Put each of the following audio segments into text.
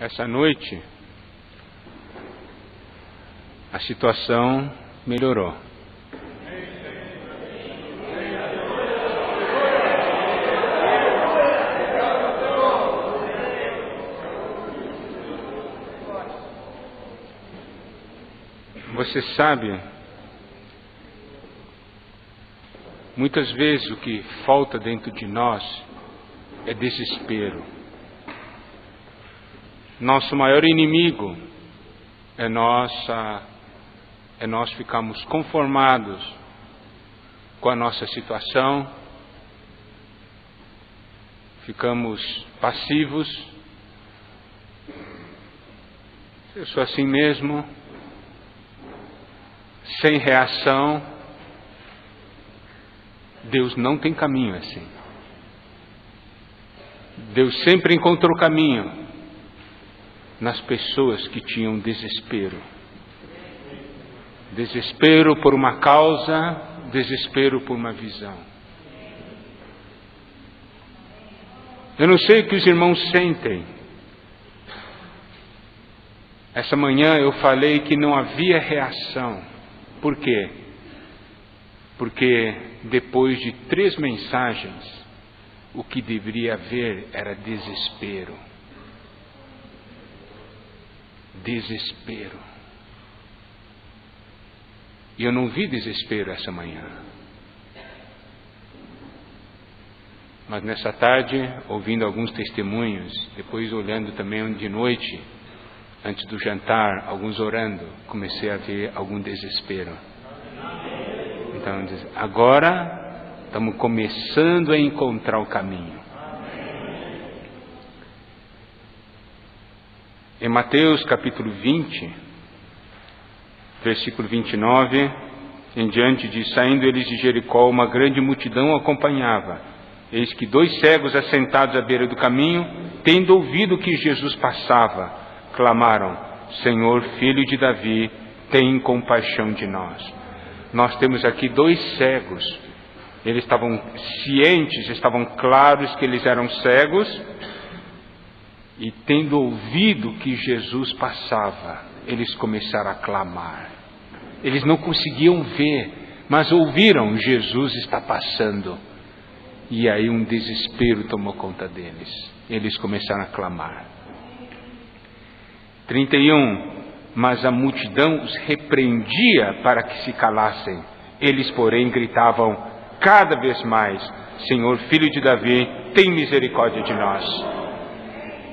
Essa noite, a situação melhorou. Você sabe, muitas vezes o que falta dentro de nós é desespero. Nosso maior inimigo é nós ficarmos conformados com a nossa situação, ficamos passivos. Eu sou assim mesmo, sem reação. Deus não tem caminho assim. Deus sempre encontrou caminho nas pessoas que tinham desespero. Desespero por uma causa, desespero por uma visão. Eu não sei o que os irmãos sentem. Essa manhã eu falei que não havia reação. Por quê? Porque depois de 3 mensagens, o que deveria haver era desespero. Desespero. E eu não vi desespero essa manhã. Mas nessa tarde, ouvindo alguns testemunhos, depois olhando também de noite, antes do jantar, alguns orando, comecei a ver algum desespero. Então, agora estamos começando a encontrar o caminho. Em Mateus capítulo 20, versículo 29, em diante diz: saindo eles de Jericó, uma grande multidão o acompanhava. Eis que 2 cegos assentados à beira do caminho, tendo ouvido que Jesus passava, clamaram: Senhor, filho de Davi, tem compaixão de nós. Nós temos aqui 2 cegos. Eles estavam cientes, estavam claros que eles eram cegos, e tendo ouvido que Jesus passava, eles começaram a clamar. Eles não conseguiam ver, mas ouviram: Jesus está passando. E aí um desespero tomou conta deles. Eles começaram a clamar. 31. Mas a multidão os repreendia para que se calassem. Eles, porém, gritavam cada vez mais: Senhor, filho de Davi, tem misericórdia de nós.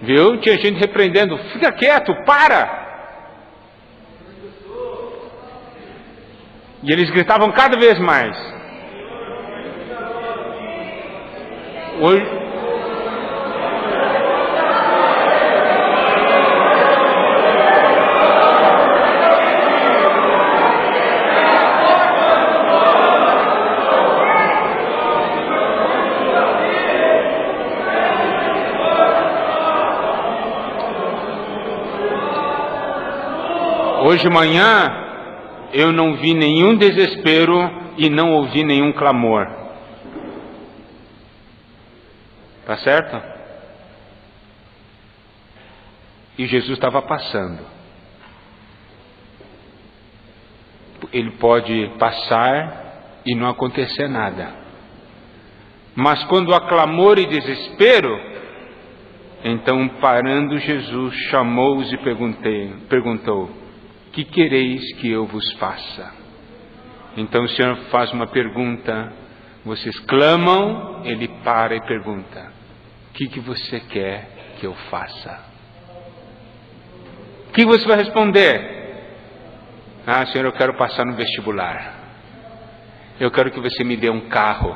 Viu? Tinha gente repreendendo: fica quieto, para! E eles gritavam cada vez mais. Hoje de manhã eu não vi nenhum desespero e não ouvi nenhum clamor. Tá certo? E Jesus estava passando. Ele pode passar e não acontecer nada. Mas quando há clamor e desespero, então parando Jesus, chamou-os e perguntou: que quereis que eu vos faça? Então o Senhor faz uma pergunta, vocês clamam, Ele para e pergunta: o que você quer que eu faça? O que você vai responder? Ah, Senhor, eu quero passar no vestibular. Eu quero que você me dê um carro.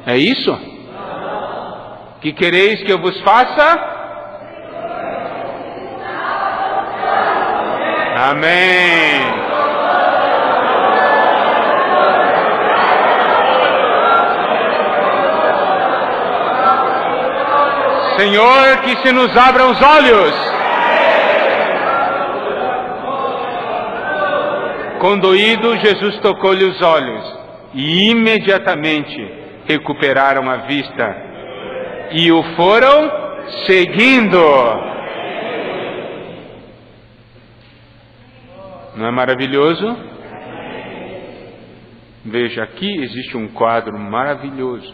É isso? Que quereis que eu vos faça? Amém. Senhor, que se nos abram os olhos. Condoído, Jesus tocou-lhe os olhos e imediatamente recuperaram a vista e o foram seguindo. Não é maravilhoso? Veja, aqui existe um quadro maravilhoso.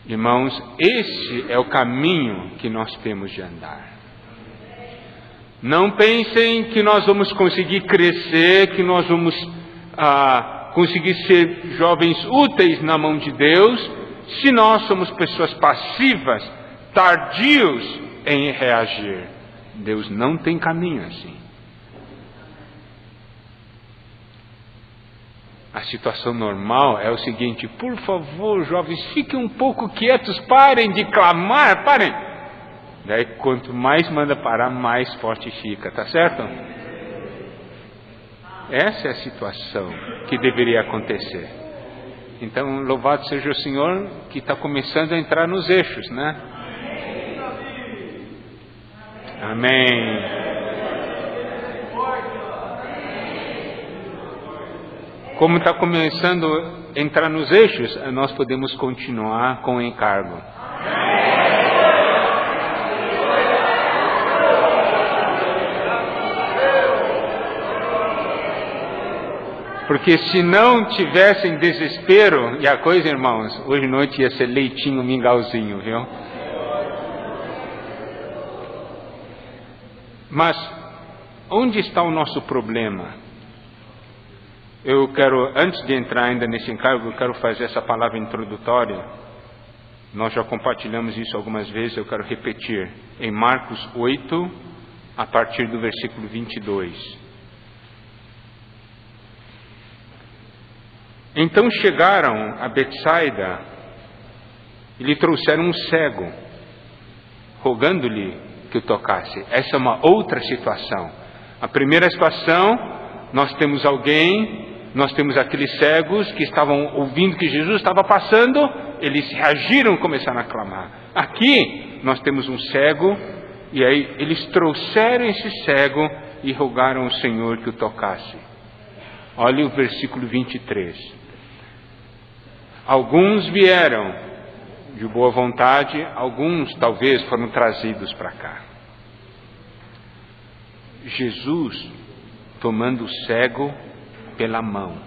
Irmãos, esse é o caminho que nós temos de andar. Não pensem que nós vamos conseguir crescer, que nós vamos conseguir ser jovens úteis na mão de Deus, se nós somos pessoas passivas, tardios em reagir. Deus não tem caminho assim. A situação normal é o seguinte: por favor, jovens, fiquem um pouco quietos, parem de clamar, parem. Daí, quanto mais manda parar, mais forte fica, tá certo? Essa é a situação que deveria acontecer. Então, louvado seja o Senhor que está começando a entrar nos eixos, né? Amém. Como está começando a entrar nos eixos, nós podemos continuar com o encargo. Porque se não tivessem desespero, e a coisa, irmãos, hoje à noite ia ser leitinho, mingauzinho, viu? Mas, onde está o nosso problema? Eu quero, antes de entrar ainda nesse encargo, eu quero fazer essa palavra introdutória. Nós já compartilhamos isso algumas vezes, eu quero repetir. Em Marcos 8, a partir do versículo 22. Então chegaram a Betsaida e lhe trouxeram um cego, rogando-lhe que o tocasse. Essa é uma outra situação. A primeira situação, nós temos aqueles cegos que estavam ouvindo que Jesus estava passando, eles reagiram e começaram a clamar. Aqui, nós temos um cego, e aí eles trouxeram esse cego e rogaram ao Senhor que o tocasse. Olha o versículo 23. Alguns vieram de boa vontade, alguns talvez foram trazidos para cá. Jesus, tomando o cego pela mão,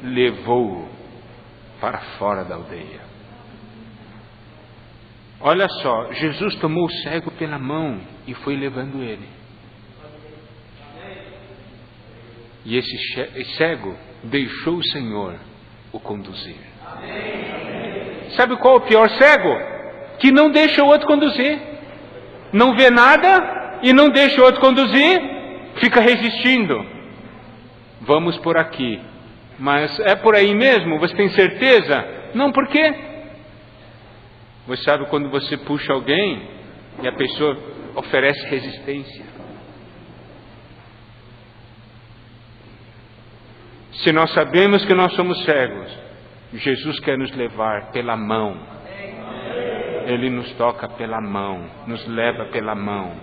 levou-o para fora da aldeia. Olha só, Jesus tomou o cego pela mão e foi levando ele. E esse cego deixou o Senhor o conduzir. Sabe qual é o pior cego? Que não deixa o outro conduzir. Não vê nada e não deixa o outro conduzir, fica resistindo. Vamos por aqui. Mas é por aí mesmo? Você tem certeza? Não, por quê? Você sabe quando você puxa alguém e a pessoa oferece resistência. Se nós sabemos que nós somos cegos, Jesus quer nos levar pela mão. Ele nos toca pela mão, nos leva pela mão.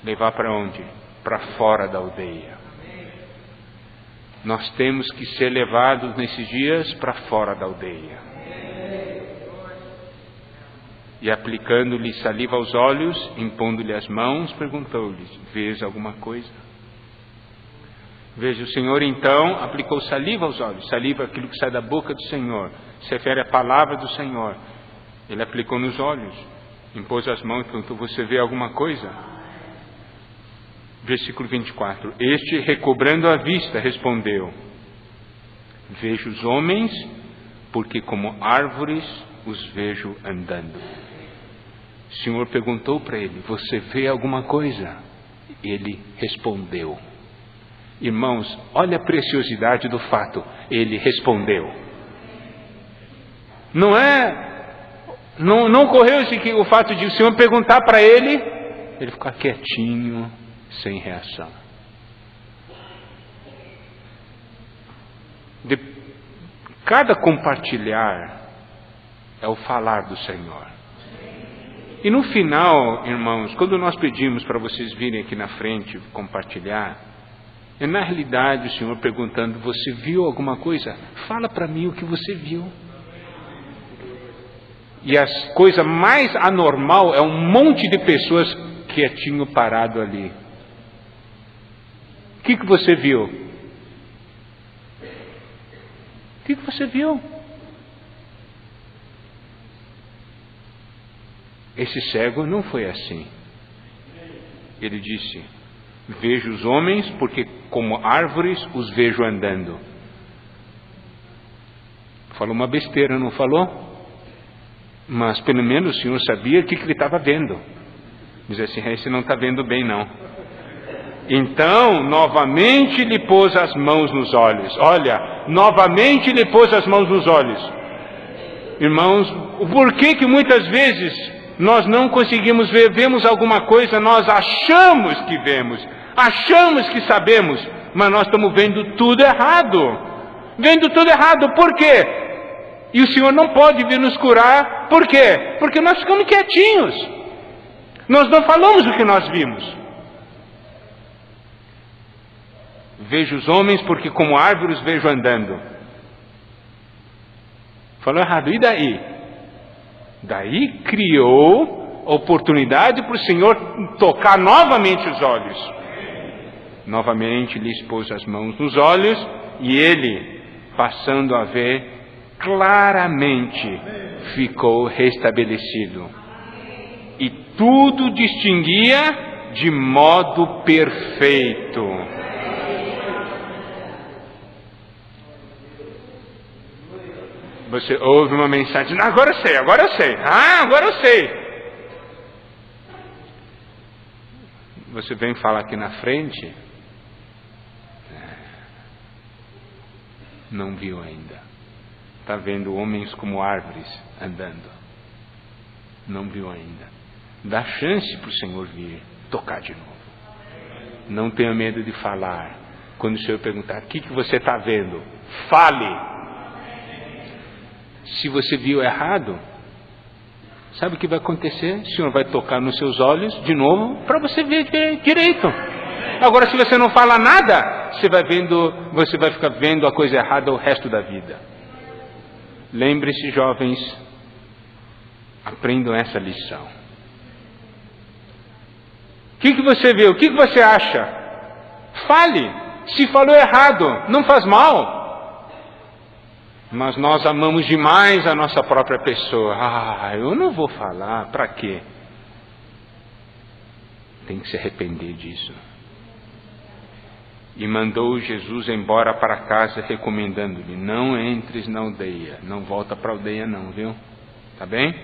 Levar para onde? Para fora da aldeia. Nós temos que ser levados nesses dias para fora da aldeia. E aplicando-lhe saliva aos olhos, impondo-lhe as mãos, perguntou-lhe: vês alguma coisa? Veja, o Senhor então aplicou saliva aos olhos. Saliva é aquilo que sai da boca do Senhor, se refere à palavra do Senhor. Ele aplicou nos olhos, impôs as mãos e perguntou: você vê alguma coisa? Versículo 24. Este, recobrando a vista, respondeu: vejo os homens, porque como árvores os vejo andando. O Senhor perguntou para ele: você vê alguma coisa? Ele respondeu. Irmãos, olha a preciosidade do fato. Ele respondeu. Não ocorreu o fato de o Senhor perguntar para ele ficar quietinho, sem reação. Cada compartilhar é o falar do Senhor. E no final, irmãos, quando nós pedimos para vocês virem aqui na frente compartilhar, é na realidade o Senhor perguntando: você viu alguma coisa? Fala para mim o que você viu. E a coisa mais anormal é um monte de pessoas quietinho parado ali. O que você viu? O que você viu? Esse cego não foi assim. Ele disse: vejo os homens porque como árvores os vejo andando. Falou uma besteira, não falou? Mas pelo menos o Senhor sabia o que ele estava vendo. Diz assim: esse não está vendo bem não. Então novamente lhe pôs as mãos nos olhos. Olha, novamente lhe pôs as mãos nos olhos. Irmãos, o porquê que muitas vezes nós não conseguimos ver, vemos alguma coisa, nós achamos que vemos, achamos que sabemos, mas nós estamos vendo tudo errado. Vendo tudo errado, por quê? E o Senhor não pode vir nos curar, por quê? Porque nós ficamos quietinhos. Nós não falamos o que nós vimos. Vejo os homens porque como árvores vejo andando. Falou errado, e daí? Daí criou oportunidade para o Senhor tocar novamente os olhos. Novamente lhe expôs as mãos nos olhos e ele, passando a ver claramente, ficou restabelecido. E tudo distinguia de modo perfeito. Você ouve uma mensagem: agora eu sei, agora eu sei. Agora eu sei. Você vem falar aqui na frente, não viu ainda. Está vendo homens como árvores andando. Não viu ainda. Dá chance para o Senhor vir tocar de novo. Não tenha medo de falar. Quando o Senhor perguntar: o que você está vendo? Fale. Se você viu errado, sabe o que vai acontecer? O Senhor vai tocar nos seus olhos de novo para você ver direito. Agora, se você não fala nada, você vai ficar vendo a coisa errada o resto da vida. Lembre-se, jovens, aprendam essa lição. O que você vê? O que você acha? Fale. Se falou errado, não faz mal. Mas nós amamos demais a nossa própria pessoa. Eu não vou falar, para quê? Tem que se arrepender disso. E mandou Jesus embora para casa, recomendando-lhe: não entres na aldeia, não volta para a aldeia não, viu? Tá bem?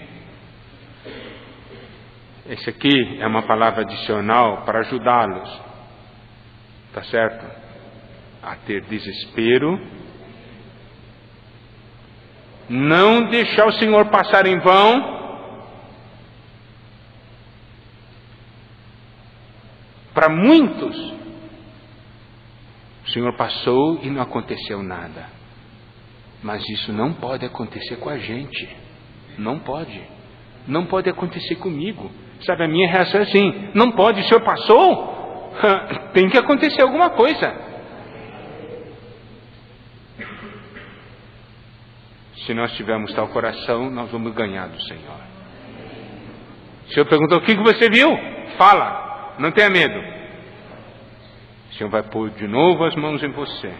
Esse aqui é uma palavra adicional para ajudá-los, tá certo? A ter desespero, não deixar o Senhor passar em vão. Para muitos, o Senhor passou e não aconteceu nada. Mas isso não pode acontecer com a gente. Não pode. Não pode acontecer comigo. Sabe, a minha reação é assim: não pode, o Senhor passou? Tem que acontecer alguma coisa. Se nós tivermos tal coração, nós vamos ganhar do Senhor. O Senhor perguntou: o que você viu? Fala, não tenha medo. O Senhor vai pôr de novo as mãos em você.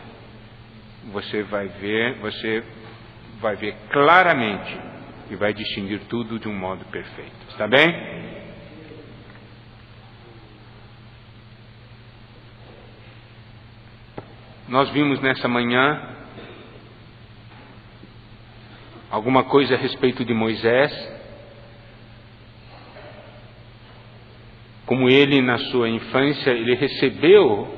Você vai ver claramente e vai distinguir tudo de um modo perfeito. Está bem? Nós vimos nessa manhã alguma coisa a respeito de Moisés, como ele na sua infância, ele recebeu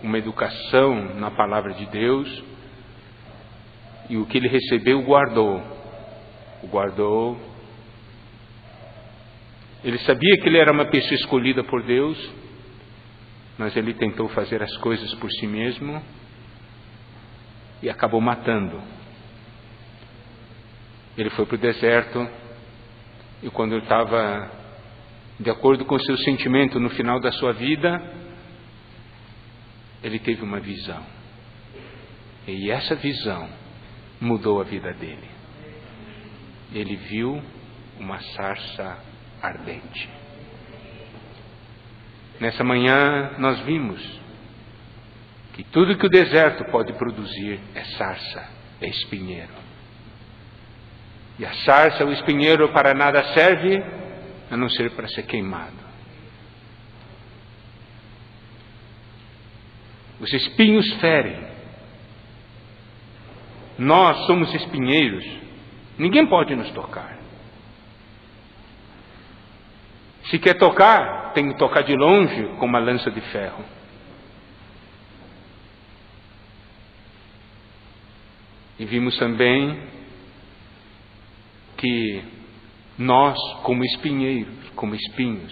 uma educação na palavra de Deus, e o que ele recebeu guardou. Ele sabia que ele era uma pessoa escolhida por Deus, mas ele tentou fazer as coisas por si mesmo e acabou matando. Ele foi para o deserto, e quando ele estava de acordo com o seu sentimento no final da sua vida, ele teve uma visão. E essa visão mudou a vida dele. Ele viu uma sarça ardente. Nessa manhã nós vimos que tudo que o deserto pode produzir é sarça, é espinheiro. E a sarça, o espinheiro, para nada serve, a não ser para ser queimado. Os espinhos ferem. Nós somos espinheiros. Ninguém pode nos tocar. Se quer tocar, tem que tocar de longe com uma lança de ferro. E vimos também que nós, como espinheiros, como espinhos,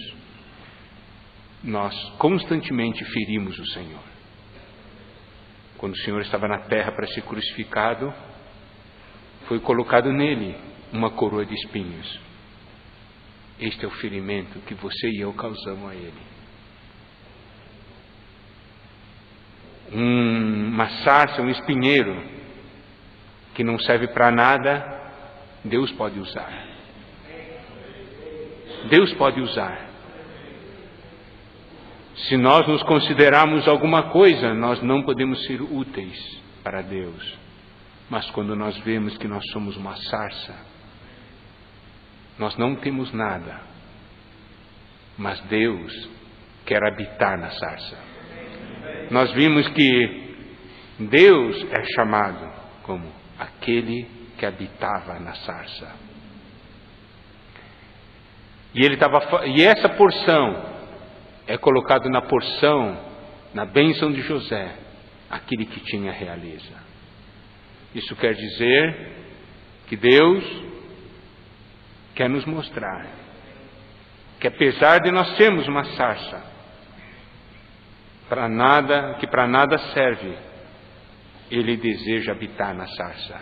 nós constantemente ferimos o Senhor. Quando o Senhor estava na terra para ser crucificado, foi colocado nele uma coroa de espinhos. Este é o ferimento que você e eu causamos a ele. Uma sarça, um espinheiro que não serve para nada, Deus pode usar. Deus pode usar. Se nós nos considerarmos alguma coisa, nós não podemos ser úteis para Deus. Mas quando nós vemos que nós somos uma sarça, nós não temos nada, mas Deus quer habitar na sarça. Nós vimos que Deus é chamado como aquele que habitava na sarça. E essa porção é colocado na porção, na bênção de José, aquele que tinha realeza. Isso quer dizer que Deus quer nos mostrar que apesar de nós sermos uma sarça, que para nada serve, Ele deseja habitar na sarça.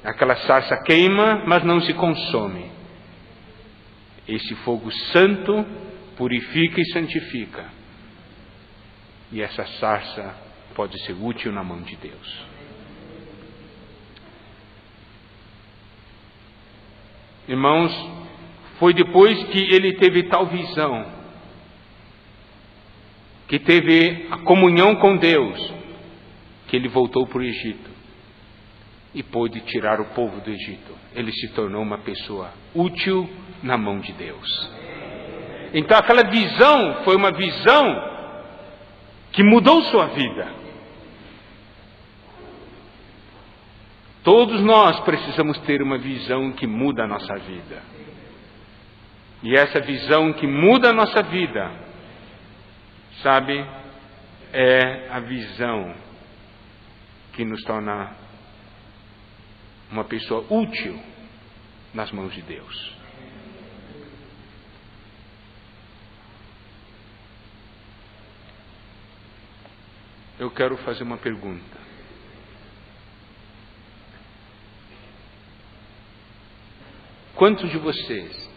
Aquela sarça queima, mas não se consome. Esse fogo santo purifica e santifica. E essa sarça pode ser útil na mão de Deus. Irmãos, foi depois que ele teve tal visão, que teve a comunhão com Deus, que ele voltou para o Egito e pôde tirar o povo do Egito. Ele se tornou uma pessoa útil na mão de Deus. Então aquela visão foi uma visão que mudou sua vida. Todos nós precisamos ter uma visão que muda a nossa vida. E essa visão que muda a nossa vida, sabe, é a visão que nos torna uma pessoa útil nas mãos de Deus. Eu quero fazer uma pergunta. Quantos de vocês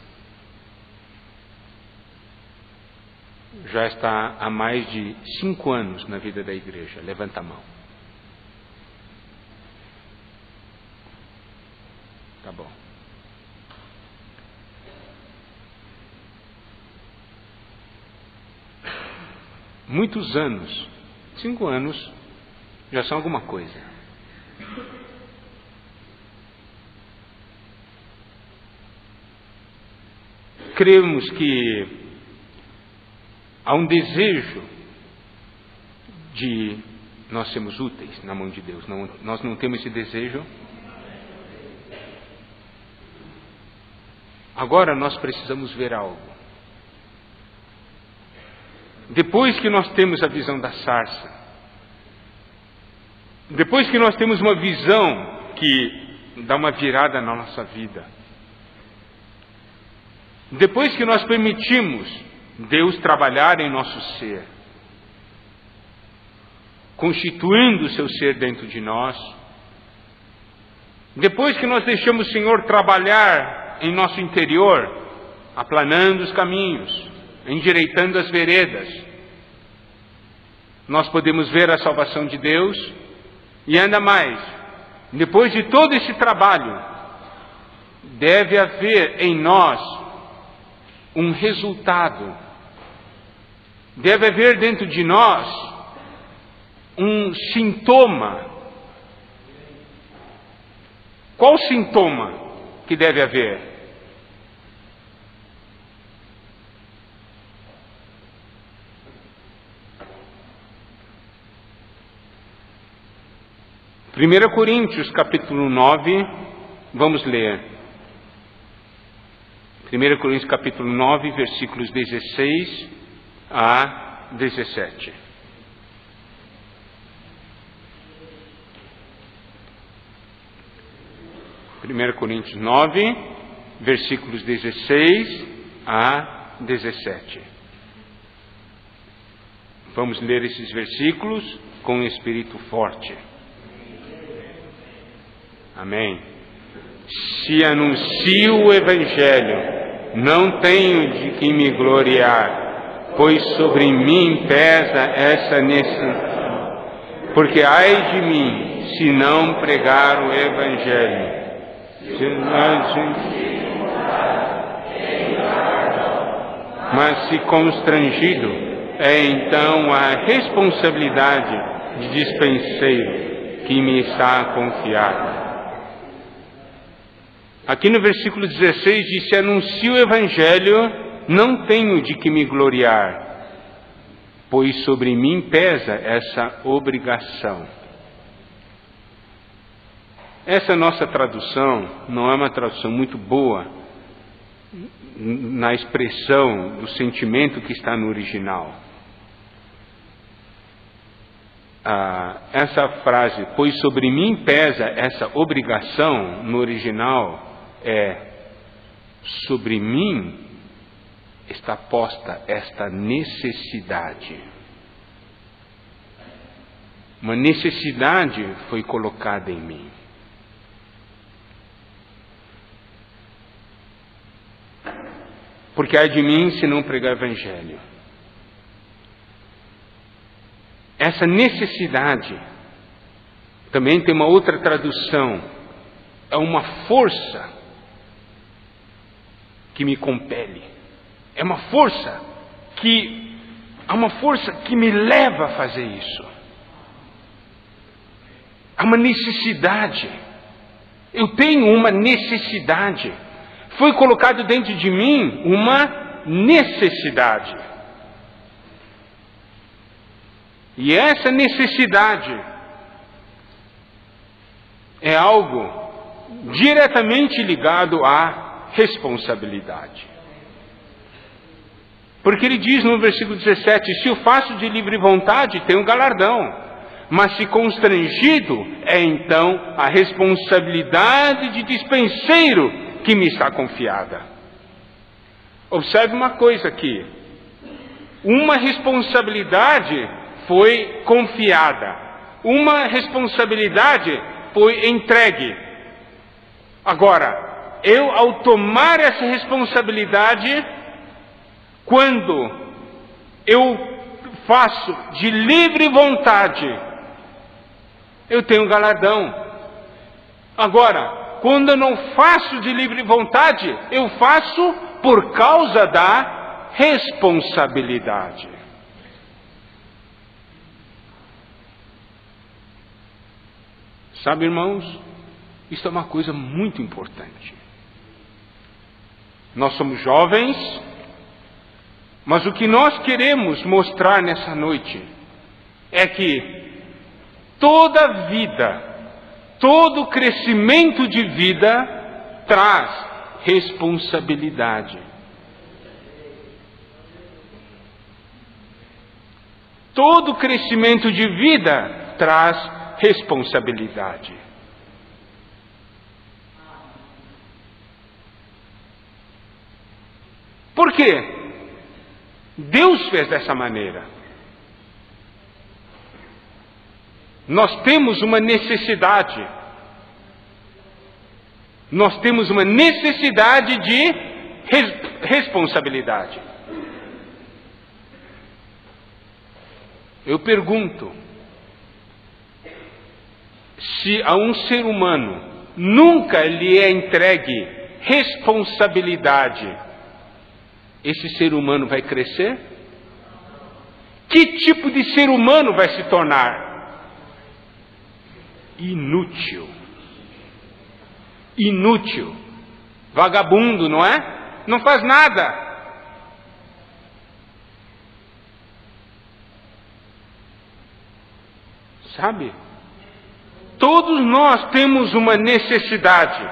já está há mais de 5 anos na vida da igreja? Levanta a mão. Tá bom. Muitos anos, 5 anos, já são alguma coisa. Cremos que há um desejo de nós sermos úteis na mão de Deus. Nós não temos esse desejo. Agora nós precisamos ver algo. Depois que nós temos a visão da sarça, depois que nós temos uma visão que dá uma virada na nossa vida, depois que nós permitimos Deus trabalhar em nosso ser, constituindo o seu ser dentro de nós, depois que nós deixamos o Senhor trabalhar em nosso interior, aplanando os caminhos, endireitando as veredas, nós podemos ver a salvação de Deus. E ainda mais, depois de todo esse trabalho, deve haver em nós um resultado deve haver dentro de nós um sintoma. Qual sintoma que deve haver? Primeira Coríntios, capítulo 9, vamos ler. 1 Coríntios, capítulo 9, versículos 16 a 17. Primeira Coríntios 9, versículos 16 a 17. Vamos ler esses versículos com um espírito forte. Amém. Se anuncio o Evangelho, não tenho de que me gloriar, pois sobre mim pesa essa necessidade. Porque ai de mim, se não pregar o Evangelho. Mas se constrangido, é então a responsabilidade de dispenseiro que me está confiada. Aqui no versículo 16 diz: se anuncio o Evangelho, não tenho de que me gloriar, pois sobre mim pesa essa obrigação. Essa nossa tradução não é uma tradução muito boa na expressão do sentimento que está no original. Essa frase, pois sobre mim pesa essa obrigação, no original sobre mim está posta esta necessidade. Uma necessidade foi colocada em mim. Porque ai de mim se não pregar o Evangelho. Essa necessidade também tem uma outra tradução. É uma força que me compele. É uma força que me leva a fazer isso. É uma necessidade. Eu tenho uma necessidade. Foi colocado dentro de mim uma necessidade. E essa necessidade é algo diretamente ligado à responsabilidade. Porque ele diz no versículo 17: se eu faço de livre vontade, tenho galardão. Mas se constrangido, é então a responsabilidade de dispenseiro que me está confiada. Observe uma coisa aqui. Uma responsabilidade foi confiada. Uma responsabilidade foi entregue. Agora, eu ao tomar essa responsabilidade, quando eu faço de livre vontade, eu tenho galardão. Agora, quando eu não faço de livre vontade, eu faço por causa da responsabilidade. Sabe, irmãos, isso é uma coisa muito importante. Nós somos jovens, mas o que nós queremos mostrar nessa noite é que toda vida, todo crescimento de vida traz responsabilidade. Todo crescimento de vida traz responsabilidade. Por quê? Deus fez dessa maneira. Nós temos uma necessidade. Nós temos uma necessidade de responsabilidade. Eu pergunto, se a um ser humano nunca lhe é entregue responsabilidade, esse ser humano vai crescer? Que tipo de ser humano vai se tornar? Inútil. Inútil. Vagabundo, não é? Não faz nada. Sabe? Todos nós temos uma necessidade.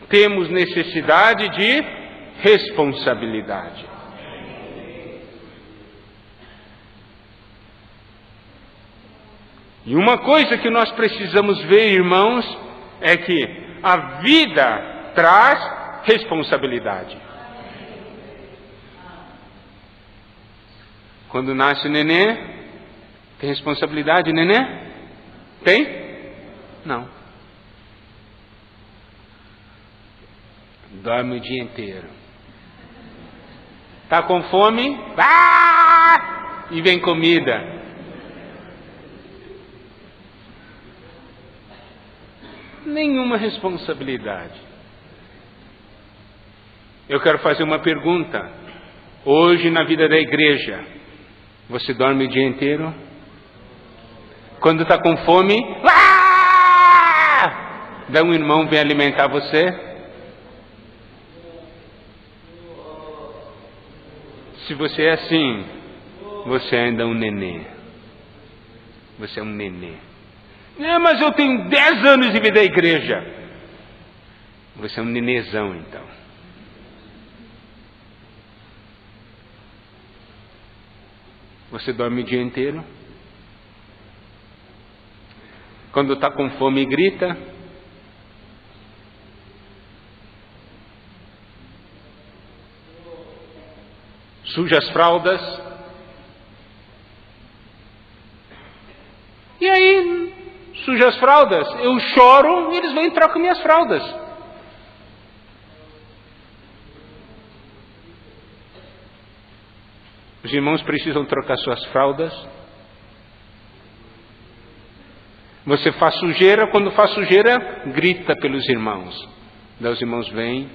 Temos necessidade de responsabilidade. E uma coisa que nós precisamos ver, irmãos, é que a vida traz responsabilidade. Quando nasce o nenê, tem responsabilidade, nenê? Tem? Não. Dorme o dia inteiro. Está com fome? Ah! E vem comida. Nenhuma responsabilidade. Eu quero fazer uma pergunta. Hoje, na vida da igreja, você dorme o dia inteiro? Quando está com fome, dá um irmão vem alimentar você? Se você é assim, você ainda é um nenê. Você é um nenê. Mas eu tenho 10 anos de vida da igreja. Você é um nenezão, então. Você dorme o dia inteiro? Quando está com fome, grita. Suja as fraldas. E aí, suja as fraldas, eu choro e eles vêm e trocam minhas fraldas. Os irmãos precisam trocar suas fraldas. Você faz sujeira, quando faz sujeira, grita pelos irmãos. Daí os irmãos vêm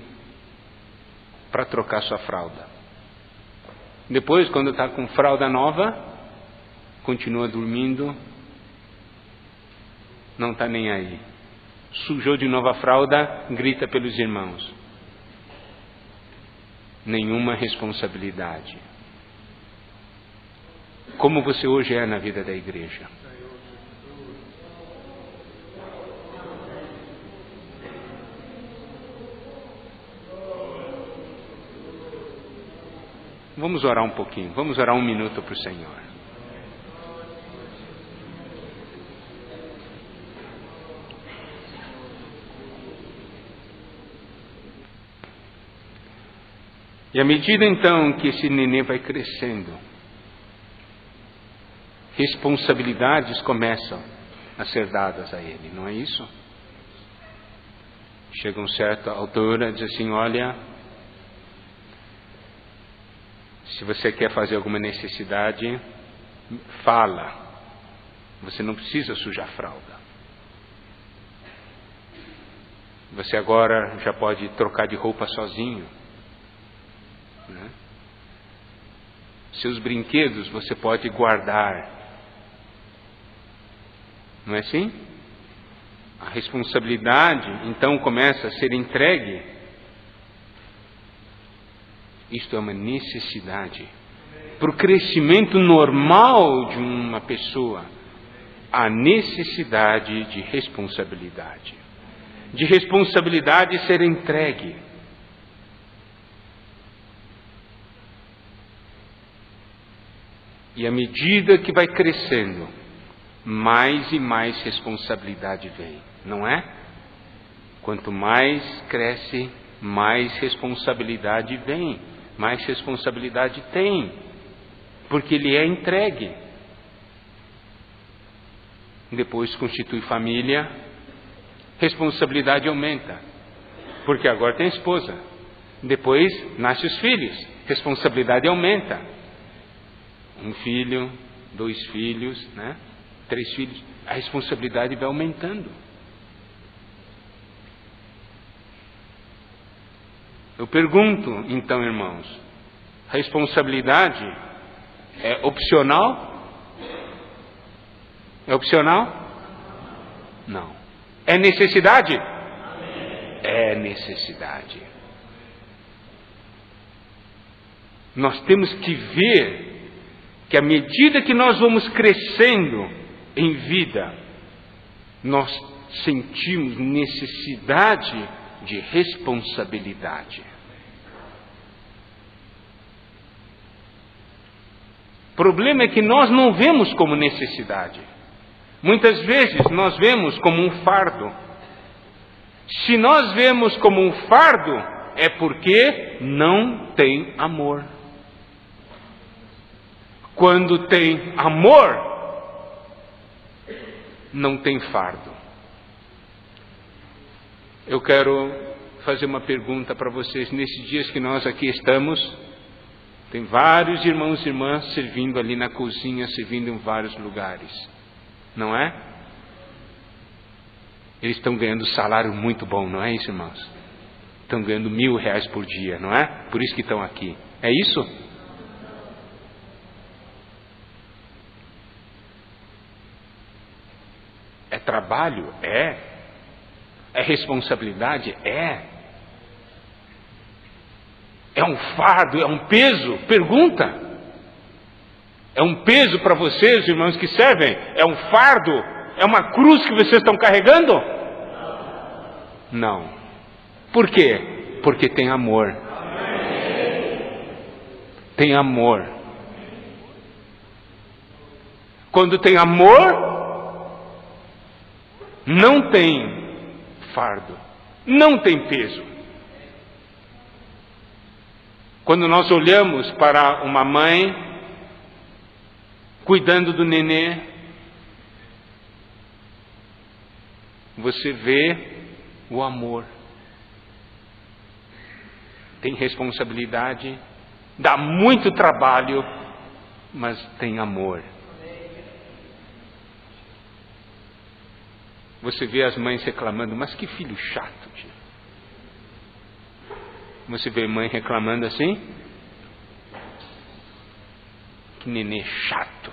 para trocar sua fralda. Depois, quando está com fralda nova, continua dormindo, não está nem aí. Sujou de novo a fralda, grita pelos irmãos. Nenhuma responsabilidade. Como você hoje é na vida da igreja? Vamos orar um pouquinho, vamos orar um minuto para o Senhor. E à medida então que esse nenê vai crescendo, responsabilidades começam a ser dadas a ele, não é isso? Chega uma certa altura, diz assim, olha, se você quer fazer alguma necessidade, fala. Você não precisa sujar a fralda. Você agora já pode trocar de roupa sozinho. Né? Seus brinquedos você pode guardar. Não é assim? A responsabilidade então começa a ser entregue. Isto é uma necessidade. Para o crescimento normal de uma pessoa, a necessidade de responsabilidade. De responsabilidade ser entregue. E à medida que vai crescendo, mais e mais responsabilidade vem, não é? Quanto mais cresce, mais responsabilidade vem, mais responsabilidade tem, porque ele é entregue. Depois constitui família, responsabilidade aumenta, porque agora tem esposa. Depois nasce os filhos, responsabilidade aumenta. 1 filho, 2 filhos, né? 3 filhos, a responsabilidade vai aumentando. Eu pergunto, então, irmãos, responsabilidade É opcional? É opcional? Não. É necessidade? É necessidade. Nós temos que ver que à medida que nós vamos crescendo em vida, nós sentimos necessidade de responsabilidade. O problema é que nós não vemos como necessidade. Muitas vezes nós vemos como um fardo. Se nós vemos como um fardo, é porque não tem amor. Quando tem amor, não tem fardo. Eu quero fazer uma pergunta para vocês. Nesses dias que nós aqui estamos, tem vários irmãos e irmãs servindo ali na cozinha, servindo em vários lugares. Não é? Eles estão ganhando salário muito bom, não é isso, irmãos? Estão ganhando R$1.000 por dia, não é? Por isso que estão aqui. É isso? É trabalho? É. É responsabilidade? É. É um fardo? É um peso? Pergunta. É um peso para vocês, irmãos que servem? É um fardo? É uma cruz que vocês estão carregando? Não. Por quê? Porque tem amor. Tem amor. Quando tem amor, não tem fardo, não tem peso. Quando nós olhamos para uma mãe cuidando do nenê, você vê o amor. Tem responsabilidade, dá muito trabalho, mas tem amor. Você vê as mães reclamando, mas que filho chato, tio. Você vê mãe reclamando assim? Que nenê chato.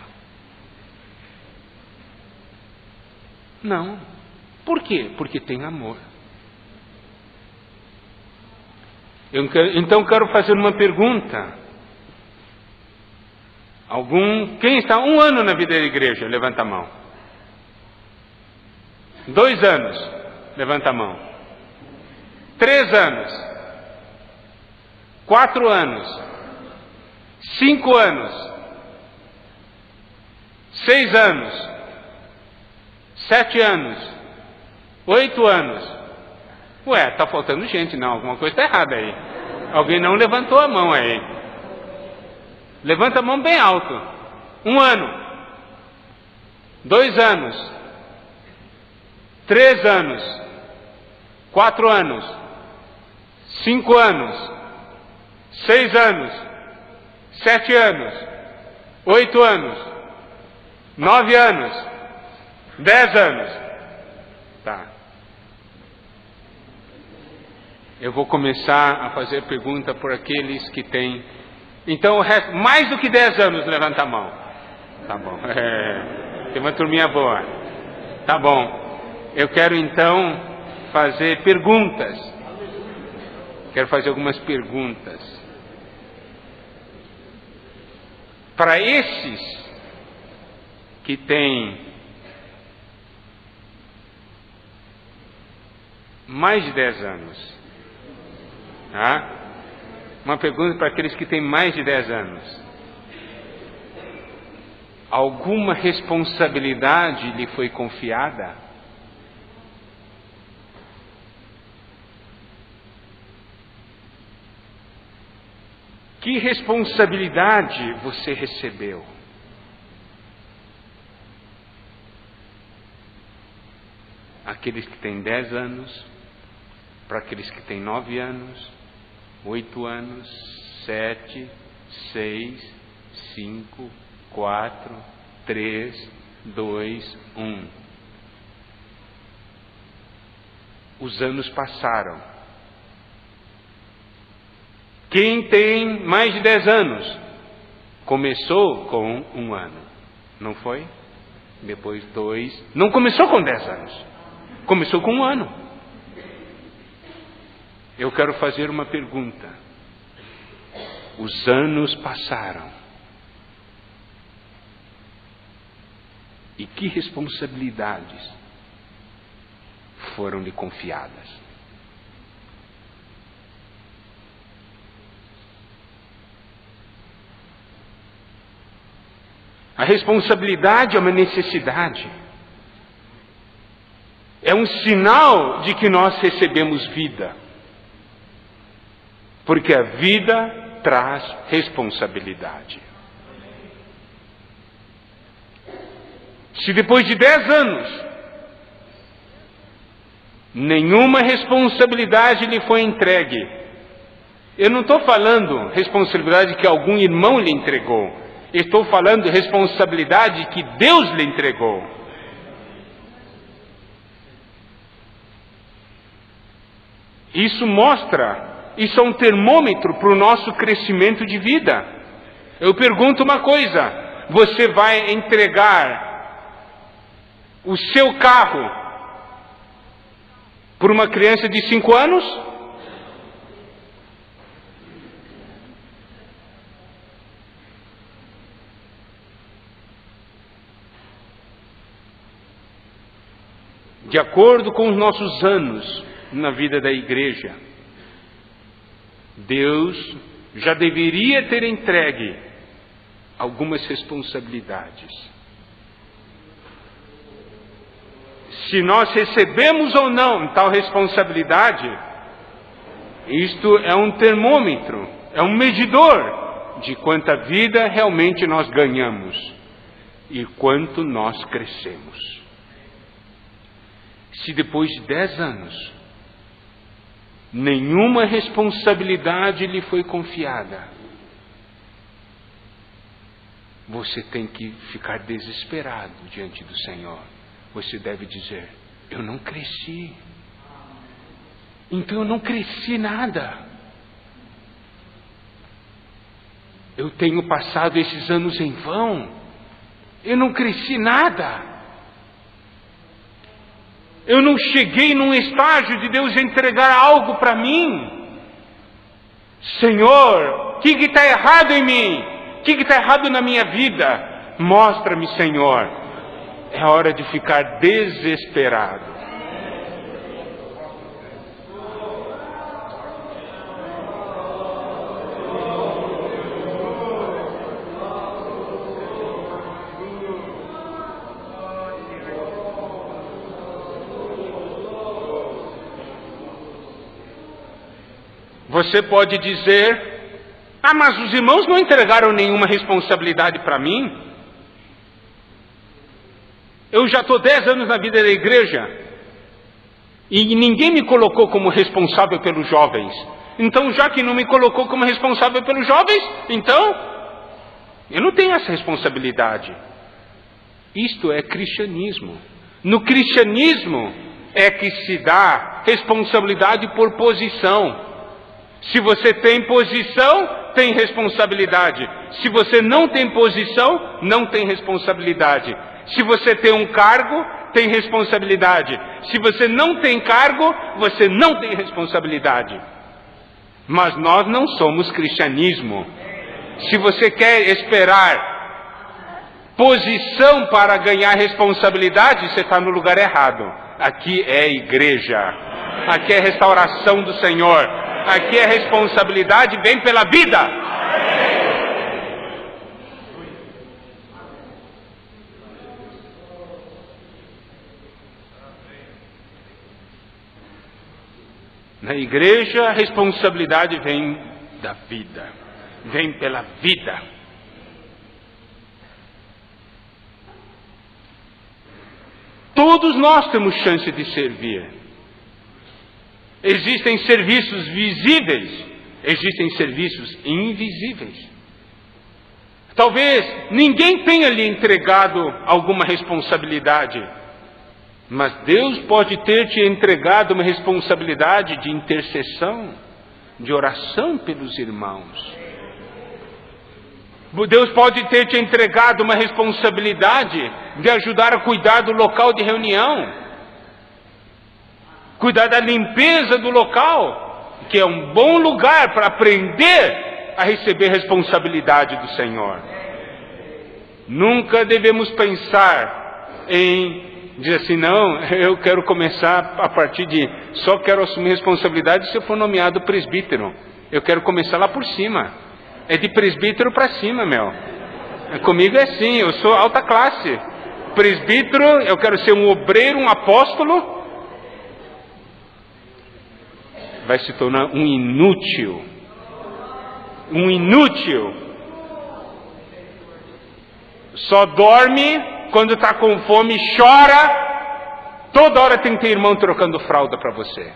Não. Por quê? Porque tem amor. Então quero fazer uma pergunta. Quem está 1 ano na vida da igreja? Levanta a mão. 2 anos? Levanta a mão. 3 anos? 4 anos? 5 anos? 6 anos? 7 anos? 8 anos? Ué, está faltando gente, não, alguma coisa está errada aí. Alguém não levantou a mão aí. Levanta a mão bem alto. 1 ano? 2 anos? 3 anos? 4 anos? 5 anos? 6 anos? 7 anos? 8 anos? 9 anos? 10 anos? Tá. Eu vou começar a fazer pergunta por aqueles que têm. Então, o resto, mais do que 10 anos, levanta a mão. Tá bom. Tem uma turminha boa. Tá bom. Eu quero então fazer perguntas. Quero fazer algumas perguntas. Para esses que têm mais de 10 anos. Tá? Uma pergunta para aqueles que têm mais de 10 anos. Alguma responsabilidade lhe foi confiada? Que responsabilidade você recebeu? Aqueles que têm 10 anos, para aqueles que têm 9 anos, 8 anos, 7, 6, 5, 4, 3, 2, 1. Os anos passaram. Quem tem mais de 10 anos? Começou com 1 ano, não foi? Depois 2, não começou com 10 anos, começou com 1 ano. Eu quero fazer uma pergunta. Os anos passaram. E que responsabilidades foram lhe confiadas? A responsabilidade é uma necessidade. É um sinal de que nós recebemos vida. Porque a vida traz responsabilidade. Se depois de 10 anos, nenhuma responsabilidade lhe foi entregue, eu não estou falando responsabilidade que algum irmão lhe entregou, estou falando de responsabilidade que Deus lhe entregou. Isso é um termômetro para o nosso crescimento de vida. Eu pergunto uma coisa: você vai entregar o seu carro por uma criança de 5 anos? De acordo com os nossos anos na vida da igreja, Deus já deveria ter entregue algumas responsabilidades. Se nós recebemos ou não tal responsabilidade, isto é um termômetro, é um medidor de quanta vida realmente nós ganhamos e quanto nós crescemos. Se depois de 10 anos, nenhuma responsabilidade lhe foi confiada, você tem que ficar desesperado diante do Senhor. Você deve dizer: eu não cresci, então eu não cresci nada. Eu tenho passado esses anos em vão, eu não cresci nada. Eu não cheguei num estágio de Deus entregar algo para mim. Senhor, o que está errado em mim? O que está errado na minha vida? Mostra-me, Senhor. É hora de ficar desesperado. Você pode dizer: ah, mas os irmãos não entregaram nenhuma responsabilidade para mim. Eu já estou 10 anos na vida da igreja e ninguém me colocou como responsável pelos jovens. Então, já que não me colocou como responsável pelos jovens, então eu não tenho essa responsabilidade. Isto é cristianismo. No cristianismo é que se dá responsabilidade por posição. Se você tem posição, tem responsabilidade. Se você não tem posição, não tem responsabilidade. Se você tem um cargo, tem responsabilidade. Se você não tem cargo, você não tem responsabilidade. Mas nós não somos cristianismo. Se você quer esperar posição para ganhar responsabilidade, você está no lugar errado. Aqui é igreja. Aqui é restauração do Senhor. Aqui é responsabilidade, vem pela vida. Na igreja, a responsabilidade vem da vida, vem pela vida. Todos nós temos chance de servir. Existem serviços visíveis, existem serviços invisíveis. Talvez ninguém tenha lhe entregado alguma responsabilidade, mas Deus pode ter te entregado uma responsabilidade de intercessão, de oração pelos irmãos. Deus pode ter te entregado uma responsabilidade de ajudar a cuidar do local de reunião, cuidar da limpeza do local, que é um bom lugar para aprender a receber responsabilidade do Senhor. Nunca devemos pensar em dizer assim, não, eu quero começar a partir de, só quero assumir responsabilidade se eu for nomeado presbítero. Eu quero começar lá por cima. É de presbítero para cima, meu. Comigo é assim, eu sou alta classe. Presbítero, eu quero ser um obreiro, um apóstolo. Vai se tornar um inútil. Um inútil. Só dorme quando está com fome, chora. Toda hora tem que ter irmão trocando fralda para você.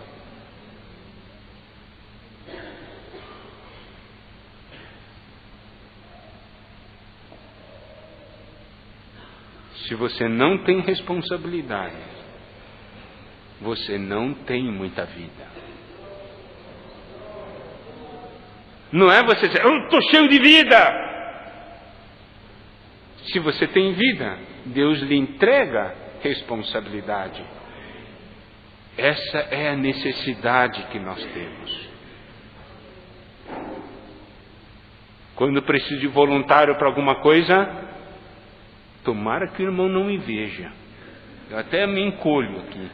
Se você não tem responsabilidade, você não tem muita vida. Não é você dizer, eu estou cheio de vida. Se você tem vida, Deus lhe entrega responsabilidade. Essa é a necessidade que nós temos. Quando preciso de voluntário para alguma coisa, tomara que o irmão não me veja. Eu até me encolho aqui.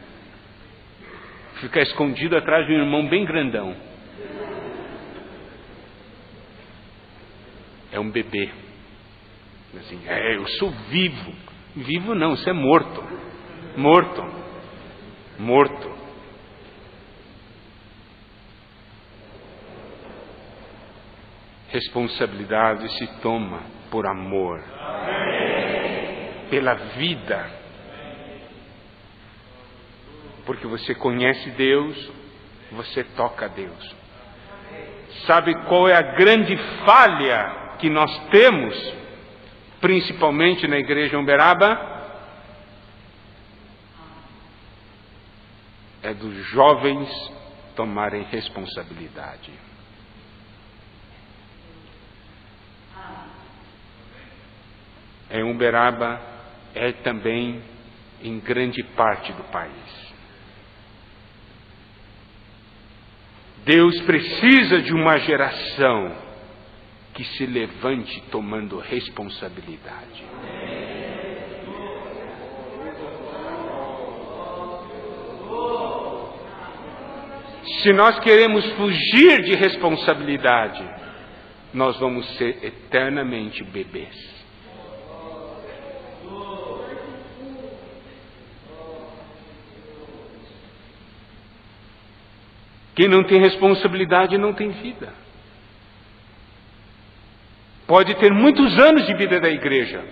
Ficar escondido atrás de um irmão bem grandão. É um bebê. Assim, eu sou vivo. Vivo não, você é morto. Morto. Morto. Responsabilidade se toma por amor. Pela vida, porque você conhece Deus, você toca a Deus. Sabe qual é a grande falha que nós temos, principalmente na igreja Uberaba? É dos jovens tomarem responsabilidade. Em Uberaba, é também em grande parte do país. Deus precisa de uma geração que se levante tomando responsabilidade. Se nós queremos fugir de responsabilidade, nós vamos ser eternamente bebês. Quem não tem responsabilidade não tem vida. Pode ter muitos anos de vida da igreja,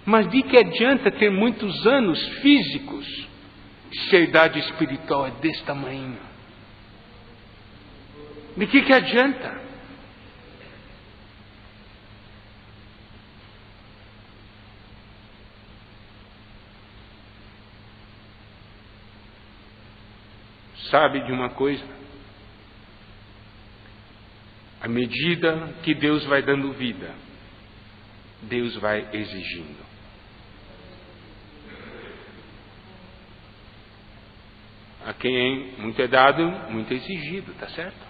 mas de que adianta ter muitos anos físicos se a idade espiritual é desse tamanho? De que adianta? Sabe de uma coisa? À medida que Deus vai dando vida, Deus vai exigindo. A quem muito é dado, muito é exigido, tá certo?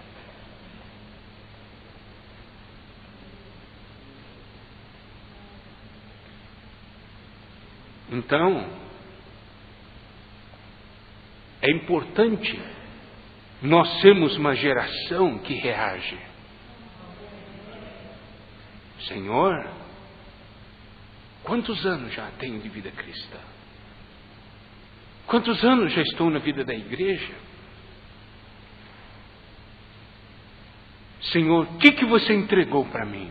Então, é importante nós sermos uma geração que reage. Senhor, quantos anos já tenho de vida cristã? Quantos anos já estou na vida da igreja? Senhor, o que você entregou para mim?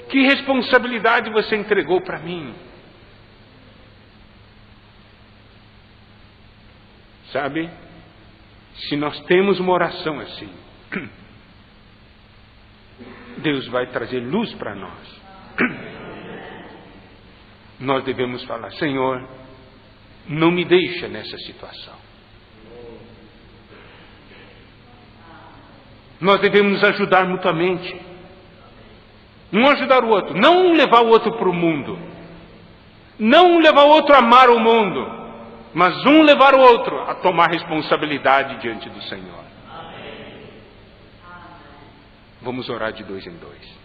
Que responsabilidade você entregou para mim? Sabe? Se nós temos uma oração assim, Deus vai trazer luz para nós. Nós devemos falar, Senhor, não me deixa nessa situação. Nós devemos nos ajudar mutuamente. Um ajudar o outro, não levar o outro para o mundo, não levar o outro a amar o mundo, mas um levar o outro a tomar responsabilidade diante do Senhor. Vamos orar de 2 em 2.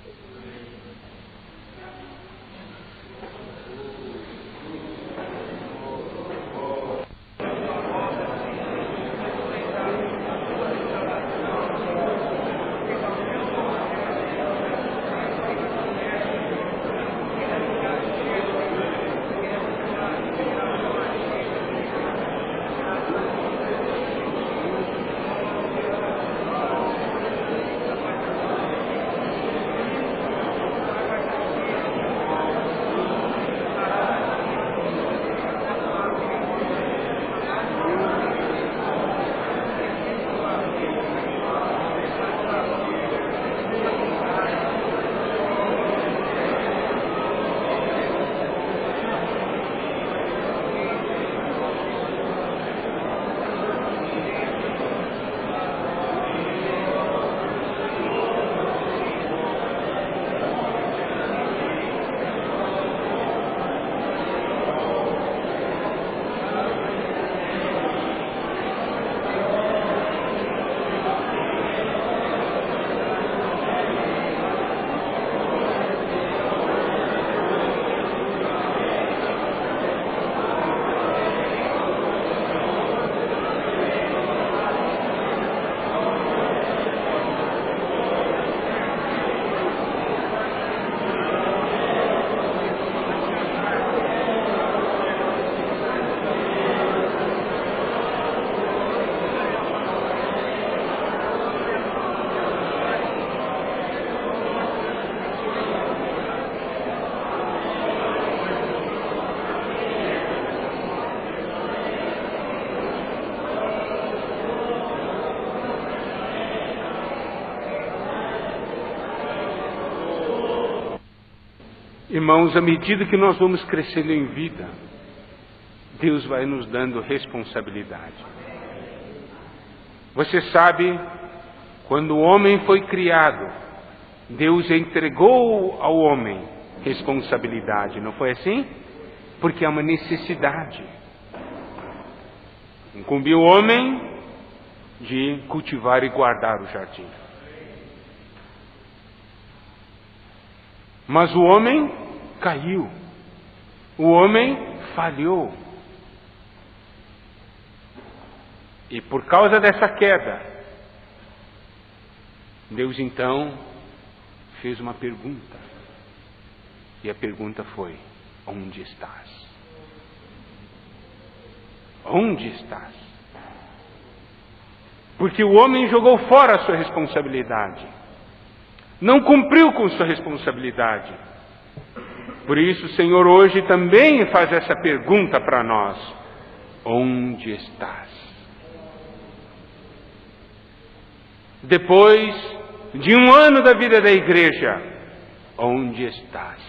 Irmãos, à medida que nós vamos crescendo em vida, Deus vai nos dando responsabilidade. Você sabe, quando o homem foi criado, Deus entregou ao homem responsabilidade, não foi assim? Porque é uma necessidade. Incumbiu o homem de cultivar e guardar o jardim. Mas o homem caiu, o homem falhou. E por causa dessa queda, Deus então fez uma pergunta. E a pergunta foi: onde estás? Onde estás? Porque o homem jogou fora a sua responsabilidade. Não cumpriu com sua responsabilidade. Por isso o Senhor hoje também faz essa pergunta para nós: onde estás? Depois de 1 ano da vida da igreja, onde estás?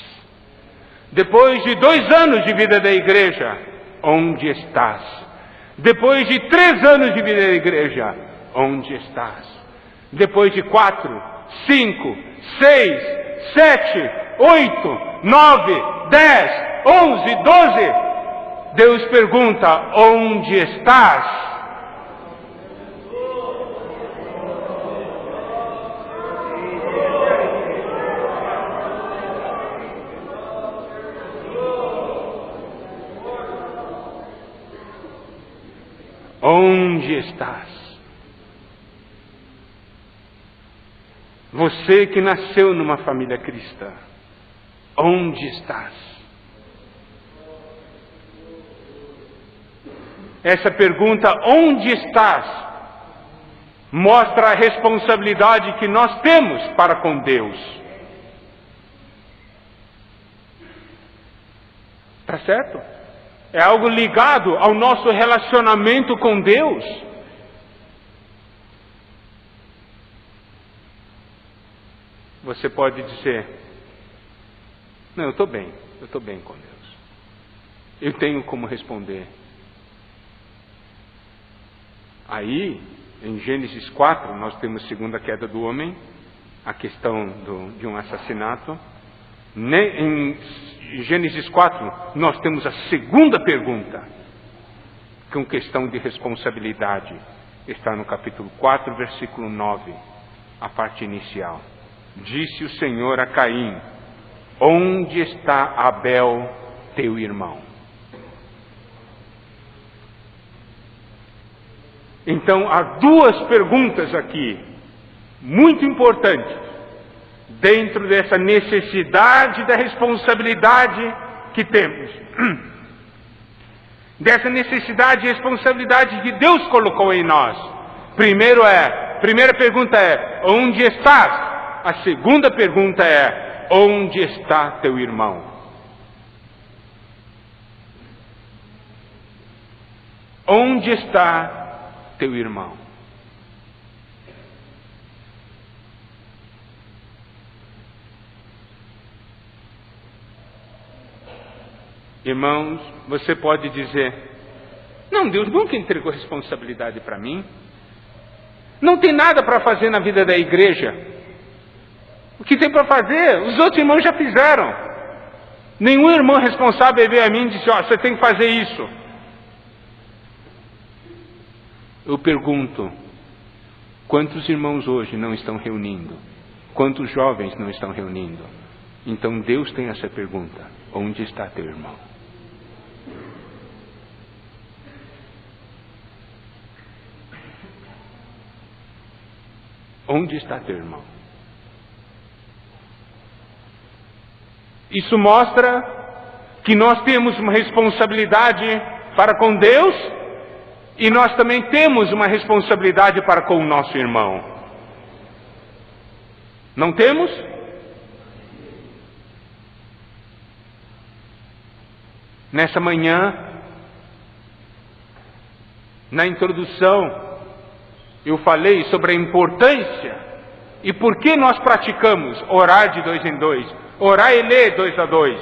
Depois de 2 anos de vida da igreja, onde estás? Depois de 3 anos de vida da igreja, onde estás? Depois de 4, 5, 6, 7, 8, 9, 10, 11, 12, Deus pergunta: onde estás? Onde estás? Você que nasceu numa família cristã, onde estás? Essa pergunta, onde estás, mostra a responsabilidade que nós temos para com Deus. Tá certo? É algo ligado ao nosso relacionamento com Deus. Você pode dizer: não, eu estou bem com Deus. Eu tenho como responder. Aí, em Gênesis 4, nós temos a segunda queda do homem, a questão de um assassinato. Em Gênesis 4, nós temos a segunda pergunta, com questão de responsabilidade. Está no capítulo 4, versículo 9, a parte inicial. Disse o Senhor a Caim: onde está Abel, teu irmão? Então, há duas perguntas aqui, muito importantes, dentro dessa necessidade da responsabilidade que temos. Dessa necessidade e responsabilidade que Deus colocou em nós. Primeira pergunta é: onde estás? A segunda pergunta é: onde está teu irmão? Onde está teu irmão? Irmãos, você pode dizer: não, Deus nunca entregou responsabilidade para mim. Não tem nada para fazer na vida da igreja. O que tem para fazer, os outros irmãos já fizeram. Nenhum irmão responsável veio a mim e disse: ó, você tem que fazer isso. Eu pergunto: quantos irmãos hoje não estão reunindo? Quantos jovens não estão reunindo? Então Deus tem essa pergunta: onde está teu irmão? Onde está teu irmão? Isso mostra que nós temos uma responsabilidade para com Deus e nós também temos uma responsabilidade para com o nosso irmão. Não temos? Nessa manhã, na introdução, eu falei sobre a importância e por que nós praticamos orar de 2 em 2, orar e ler 2 a 2.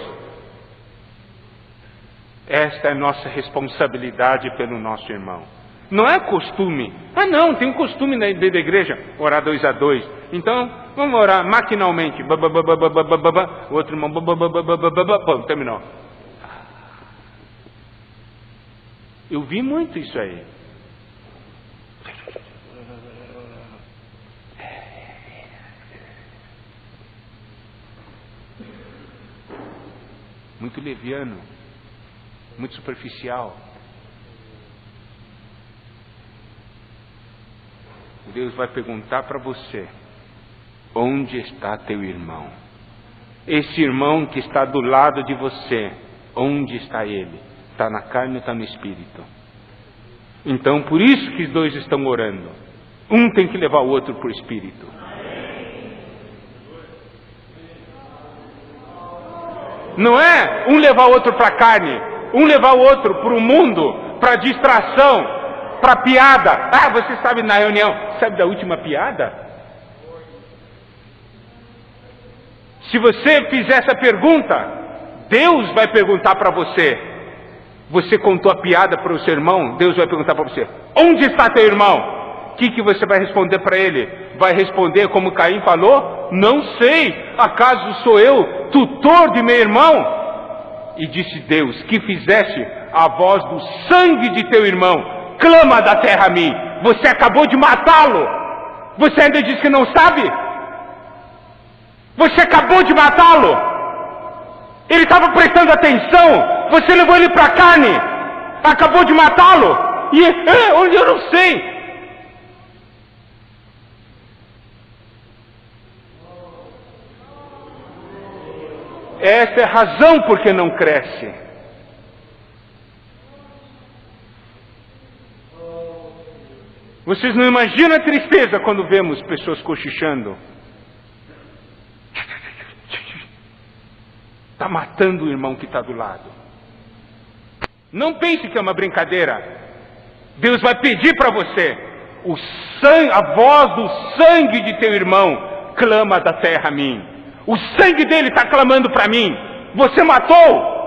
Esta é a nossa responsabilidade pelo nosso irmão. Não é costume. Ah não, tem um costume na igreja, orar 2 a 2. Então, vamos orar maquinalmente. O outro irmão, pô, terminou. Eu vi muito isso aí. Muito leviano, muito superficial. Deus vai perguntar para você: onde está teu irmão? Esse irmão que está do lado de você, onde está ele? Está na carne ou está no espírito? Então, por isso que os dois estão orando. Um tem que levar o outro para o espírito. Não é um levar o outro para a carne, um levar o outro para o mundo, para distração, para piada. Ah, você sabe na reunião, sabe da última piada? Se você fizer essa pergunta, Deus vai perguntar para você. Você contou a piada para o seu irmão, Deus vai perguntar para você: onde está teu irmão? O que você vai responder para ele? Vai responder como Caim falou? Não sei, acaso sou eu tutor de meu irmão? E disse Deus: que fizeste a voz do sangue de teu irmão, clama da terra a mim. Você acabou de matá-lo, você ainda diz que não sabe? Você acabou de matá-lo, ele estava prestando atenção, você levou ele para a carne, acabou de matá-lo, e onde eu não sei. Essa é a razão por que não cresce. Vocês não imaginam a tristeza quando vemos pessoas cochichando. Está matando o irmão que está do lado. Não pense que é uma brincadeira. Deus vai pedir para você: a voz do sangue de teu irmão clama da terra a mim. O sangue dele está clamando para mim. Você matou.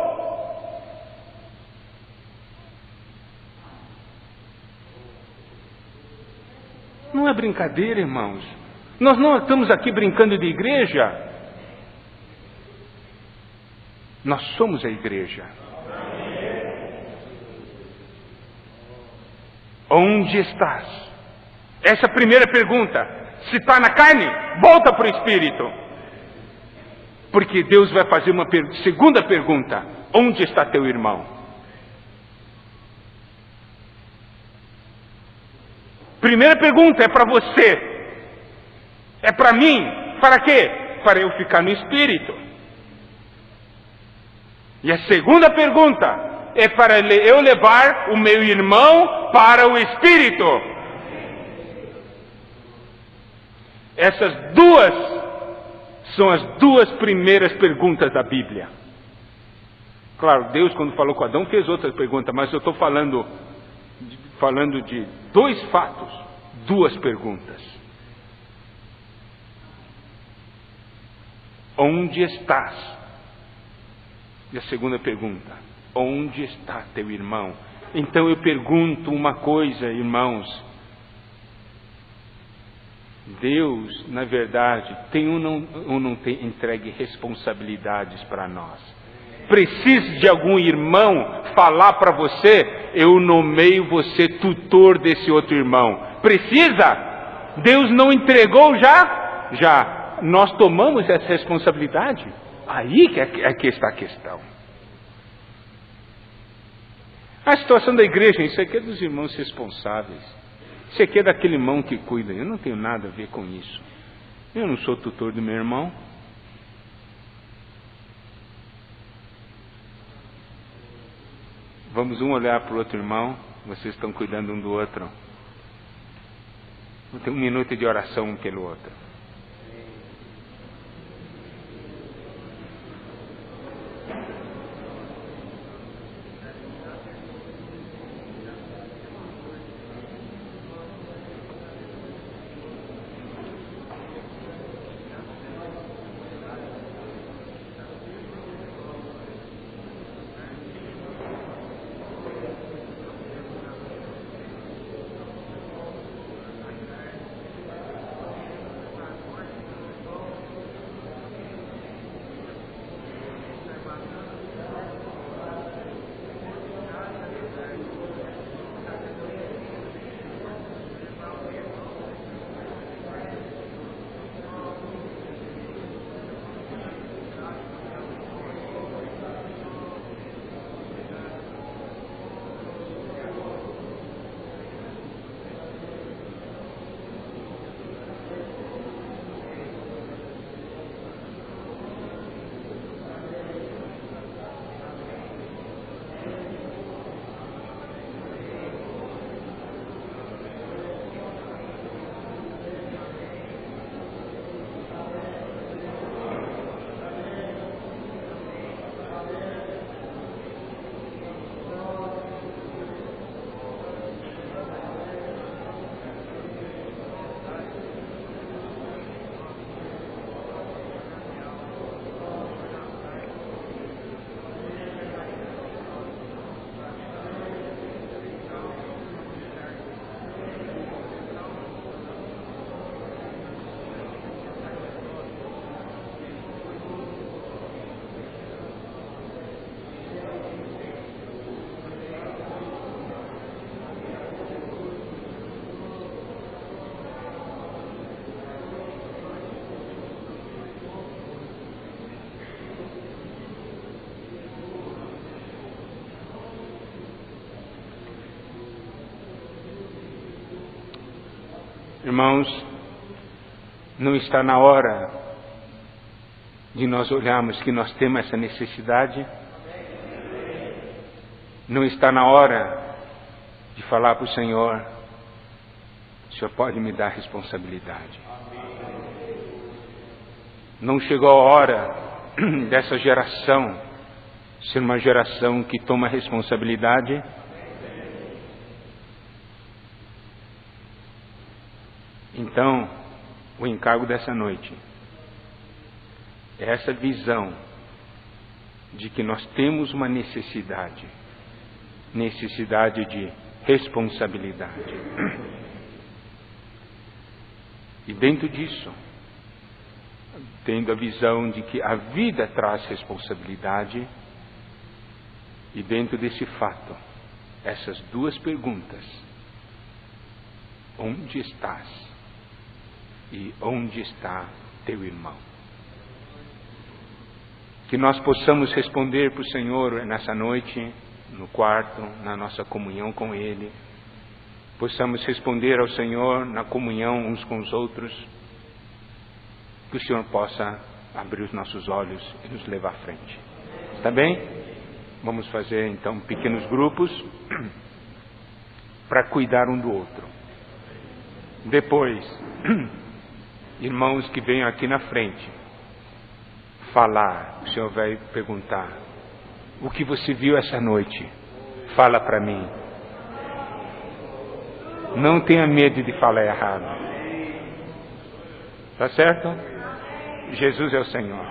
Não é brincadeira, irmãos. Nós não estamos aqui brincando de igreja. Nós somos a igreja. Onde estás? Essa é a primeira pergunta. Se está na carne, volta para o Espírito. Porque Deus vai fazer uma segunda pergunta. Onde está teu irmão? Primeira pergunta é para você. É para mim. Para quê? Para eu ficar no Espírito. E a segunda pergunta é para eu levar o meu irmão para o Espírito. Essas duas são as duas primeiras perguntas da Bíblia. Claro, Deus, quando falou com Adão, fez outra pergunta, mas eu estou falando de dois fatos, duas perguntas. Onde estás? E a segunda pergunta, onde está teu irmão? Então eu pergunto uma coisa, irmãos. Deus, na verdade, tem ou não tem entregue responsabilidades para nós? Precisa de algum irmão falar para você, eu nomeio você tutor desse outro irmão. Precisa? Deus não entregou já? Já. Nós tomamos essa responsabilidade? Aí que está a questão. A situação da igreja, isso aqui é dos irmãos responsáveis. Isso aqui é daquele irmão que cuida. Eu não tenho nada a ver com isso. Eu não sou tutor do meu irmão. Vamos um olhar para o outro irmão. Vocês estão cuidando um do outro. Vou ter 1 minuto de oração um pelo outro. Irmãos, não está na hora de nós olharmos que nós temos essa necessidade? Não está na hora de falar para o Senhor, o Senhor pode me dar responsabilidade? Não chegou a hora dessa geração ser uma geração que toma responsabilidade? Então, o encargo dessa noite é essa visão de que nós temos uma necessidade de responsabilidade. E dentro disso, tendo a visão de que a vida traz responsabilidade, e dentro desse fato, essas duas perguntas: onde estás? E onde está teu irmão? Que nós possamos responder para o Senhor nessa noite, no quarto, na nossa comunhão com Ele. Possamos responder ao Senhor na comunhão uns com os outros. Que o Senhor possa abrir os nossos olhos e nos levar à frente. Está bem? Vamos fazer então pequenos grupos para cuidar um do outro. Depois, irmãos que venham aqui na frente falar, o Senhor vai perguntar: o que você viu essa noite? Fala para mim. Não tenha medo de falar errado. Tá certo? Jesus é o Senhor.